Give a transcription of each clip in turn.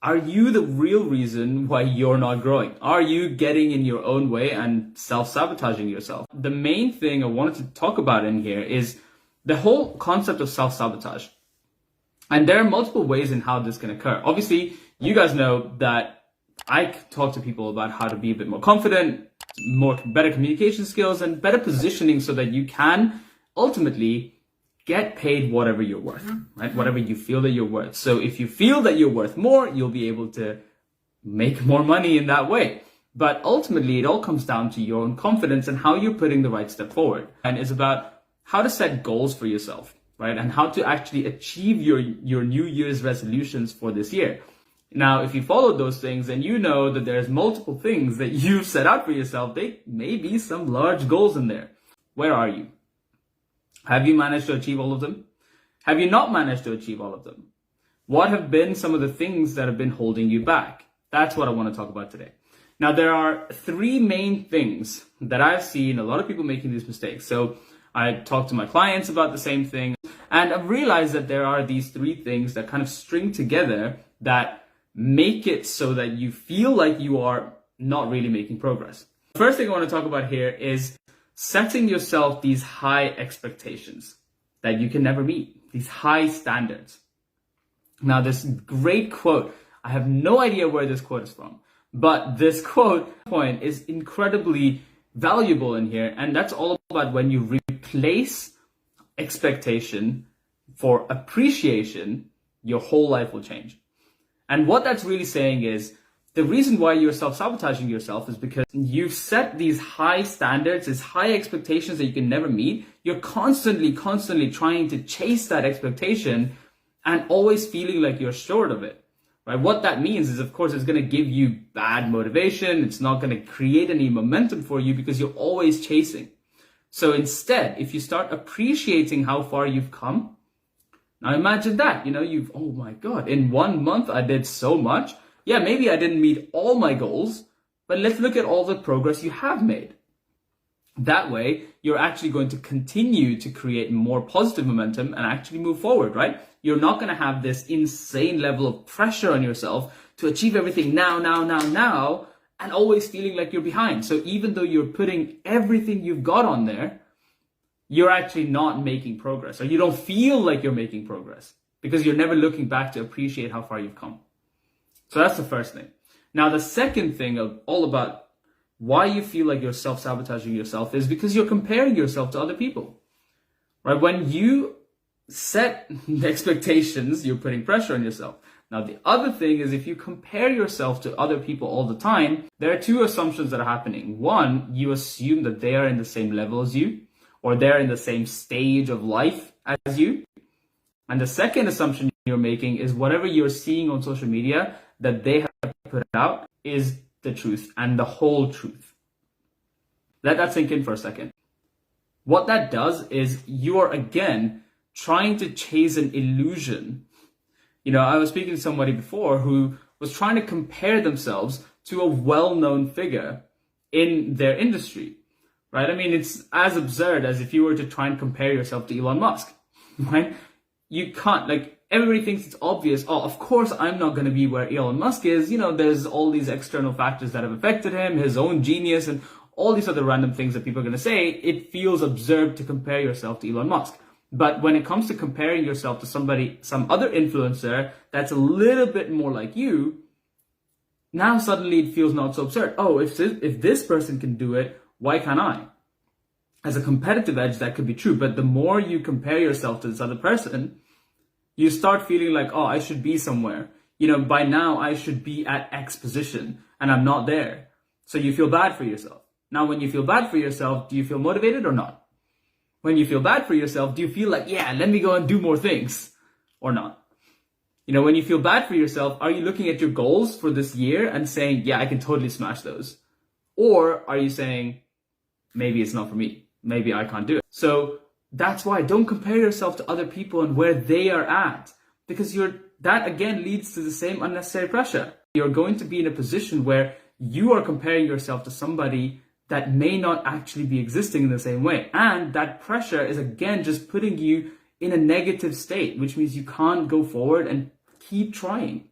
are you the real reason why you're not growing? Are you getting in your own way and self-sabotaging yourself? The main thing I wanted to talk about in here is the whole concept of self-sabotage. And there are multiple ways in how this can occur. Obviously, you guys know that I talk to people about how to be a bit more confident, better communication skills, and better positioning so that you can ultimately get paid whatever you're worth, right? Whatever you feel that you're worth. So if you feel that you're worth more, you'll be able to make more money in that way. But ultimately, it all comes down to your own confidence and how you're putting the right step forward. And it's about how to set goals for yourself, right? And how to actually achieve your New Year's resolutions for this year. Now, if you follow those things and you know that there's multiple things that you've set out for yourself, there may be some large goals in there. Where are you? Have you managed to achieve all of them? Have you not managed to achieve all of them? What have been some of the things that have been holding you back? That's what I want to talk about today. Now, there are three main things that I've seen a lot of people making these mistakes. So I talk to my clients about the same thing, and I've realized that there are these three things that kind of string together that make it so that you feel like you are not really making progress. The first thing I want to talk about here is setting yourself these high expectations that you can never meet, these high standards. Now, this great quote, I have no idea where this quote is from, but this quote point is incredibly valuable in here. And that's all about when you replace expectation for appreciation, your whole life will change. And what that's really saying is the reason why you're self-sabotaging yourself is because you've set these high standards, these high expectations that you can never meet. You're constantly trying to chase that expectation and always feeling like you're short of it, right? What that means is, of course, it's going to give you bad motivation. It's not going to create any momentum for you because you're always chasing. So instead, if you start appreciating how far you've come, now imagine that, oh my God, in 1 month I did so much. Yeah, maybe I didn't meet all my goals, but let's look at all the progress you have made. That way, you're actually going to continue to create more positive momentum and actually move forward, right? You're not going to have this insane level of pressure on yourself to achieve everything now, and always feeling like you're behind. So even though you're putting everything you've got on there, you're actually not making progress, or you don't feel like you're making progress because you're never looking back to appreciate how far you've come. So that's the first thing. Now, the second thing all about why you feel like you're self-sabotaging yourself is because you're comparing yourself to other people, right? When you set expectations, you're putting pressure on yourself. Now, the other thing is if you compare yourself to other people all the time, there are two assumptions that are happening. One, you assume that they are in the same level as you, or they're in the same stage of life as you. And the second assumption you're making is whatever you're seeing on social media that they have put out is the truth and the whole truth. Let that sink in for a second. What that does is you are again trying to chase an illusion. I was speaking to somebody before who was trying to compare themselves to a well-known figure in their industry. Right? I mean, it's as absurd as if you were to try and compare yourself to Elon Musk, right? You can't, everybody thinks it's obvious. Oh, of course, I'm not going to be where Elon Musk is. There's all these external factors that have affected him, his own genius, and all these other random things that people are going to say. It feels absurd to compare yourself to Elon Musk. But when it comes to comparing yourself to some other influencer that's a little bit more like you, now suddenly it feels not so absurd. Oh, if this person can do it, why can't I? As a competitive edge, that could be true. But the more you compare yourself to this other person, you start feeling like, oh, I should be somewhere. By now I should be at X position and I'm not there. So you feel bad for yourself. Now, when you feel bad for yourself, do you feel motivated or not? When you feel bad for yourself, do you feel like, yeah, let me go and do more things or not? When you feel bad for yourself, are you looking at your goals for this year and saying, yeah, I can totally smash those? Or are you saying, maybe it's not for me. Maybe I can't do it. So that's why don't compare yourself to other people and where they are at, because that again leads to the same unnecessary pressure. You're going to be in a position where you are comparing yourself to somebody that may not actually be existing in the same way. And that pressure is again just putting you in a negative state, which means you can't go forward and keep trying.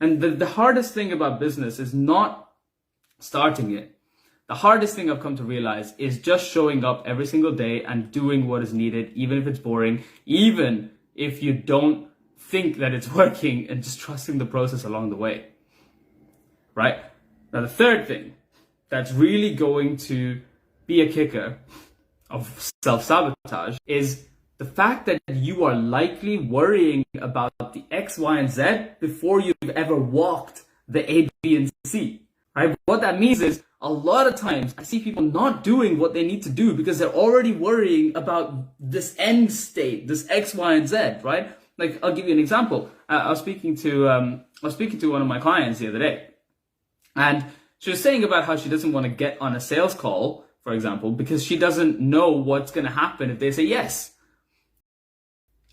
And the hardest thing about business is not starting it. The hardest thing I've come to realize is just showing up every single day and doing what is needed, even if it's boring, even if you don't think that it's working, and just trusting the process along the way. Right? Now, the third thing that's really going to be a kicker of self-sabotage is the fact that you are likely worrying about the X, Y, and Z before you've ever walked the A, B, and C. Right? What that means is a lot of times I see people not doing what they need to do because they're already worrying about this end state, this X, Y, and Z. Right? Like, I'll give you an example. I was speaking to one of my clients the other day, and she was saying about how she doesn't want to get on a sales call, for example, because she doesn't know what's going to happen if they say yes.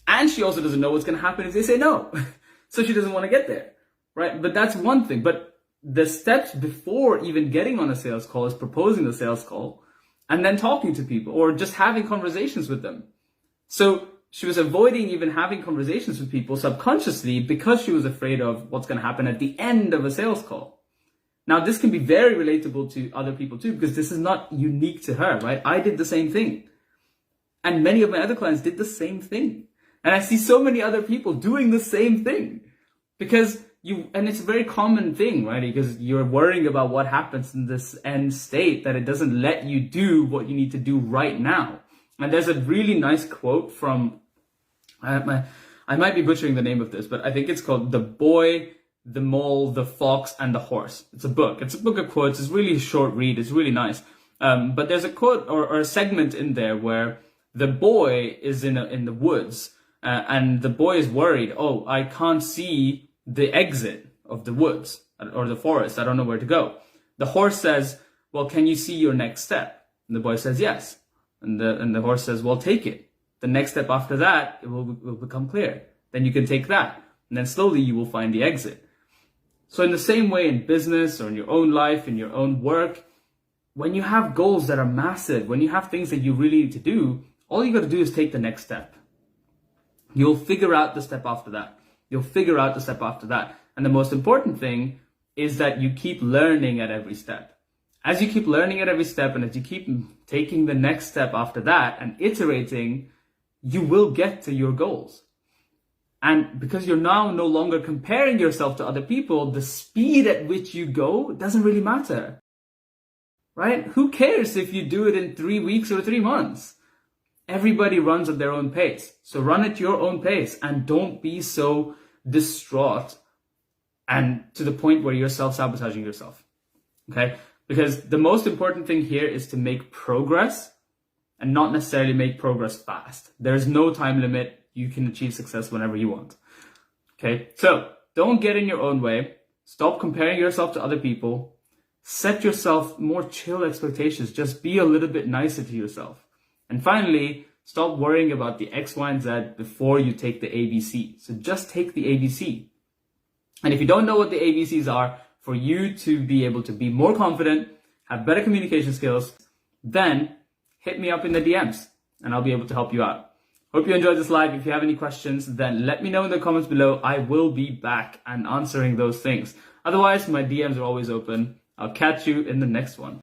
And she also doesn't know what's going to happen if they say no. So she doesn't want to get there, right? But that's one thing. But the steps before even getting on a sales call is proposing the sales call and then talking to people or just having conversations with them. So she was avoiding even having conversations with people subconsciously because she was afraid of what's going to happen at the end of a sales call. Now, this can be very relatable to other people too, because this is not unique to her, right? I did the same thing. And many of my other clients did the same thing. And I see so many other people doing the same thing because and it's a very common thing, right? Because you're worrying about what happens in this end state that it doesn't let you do what you need to do right now. And there's a really nice quote from, I might be butchering the name of this, but I think it's called The Boy, the Mole, the Fox, and the Horse. It's a book. It's a book of quotes. It's really a short read. It's really nice. But there's a quote or a segment in there where the boy is in the woods. And the boy is worried, oh, I can't see the exit of the woods or the forest. I don't know where to go. The horse says, well, can you see your next step? And the boy says, yes. And the horse says, well, take it. The next step after that, it will become clear. Then you can take that. And then slowly you will find the exit. So in the same way in business or in your own life, in your own work, when you have goals that are massive, when you have things that you really need to do, all you got to do is take the next step. You'll figure out the step after that. You'll figure out the step after that. And the most important thing is that you keep learning at every step. As you keep learning at every step and as you keep taking the next step after that and iterating, you will get to your goals. And because you're now no longer comparing yourself to other people, the speed at which you go doesn't really matter. Right? Who cares if you do it in 3 weeks or 3 months? Everybody runs at their own pace. So run at your own pace and don't be so distraught and to the point where you're self-sabotaging yourself. Okay? Because the most important thing here is to make progress and not necessarily make progress fast. There's no time limit. You can achieve success whenever you want. Okay? So don't get in your own way. Stop comparing yourself to other people. Set yourself more chill expectations. Just be a little bit nicer to yourself. And finally, stop worrying about the X, Y, and Z before you take the ABC. So just take the ABC. And if you don't know what the ABCs are, for you to be able to be more confident, have better communication skills, then hit me up in the DMs and I'll be able to help you out. Hope you enjoyed this live. If you have any questions, then let me know in the comments below. I will be back and answering those things. Otherwise, my DMs are always open. I'll catch you in the next one.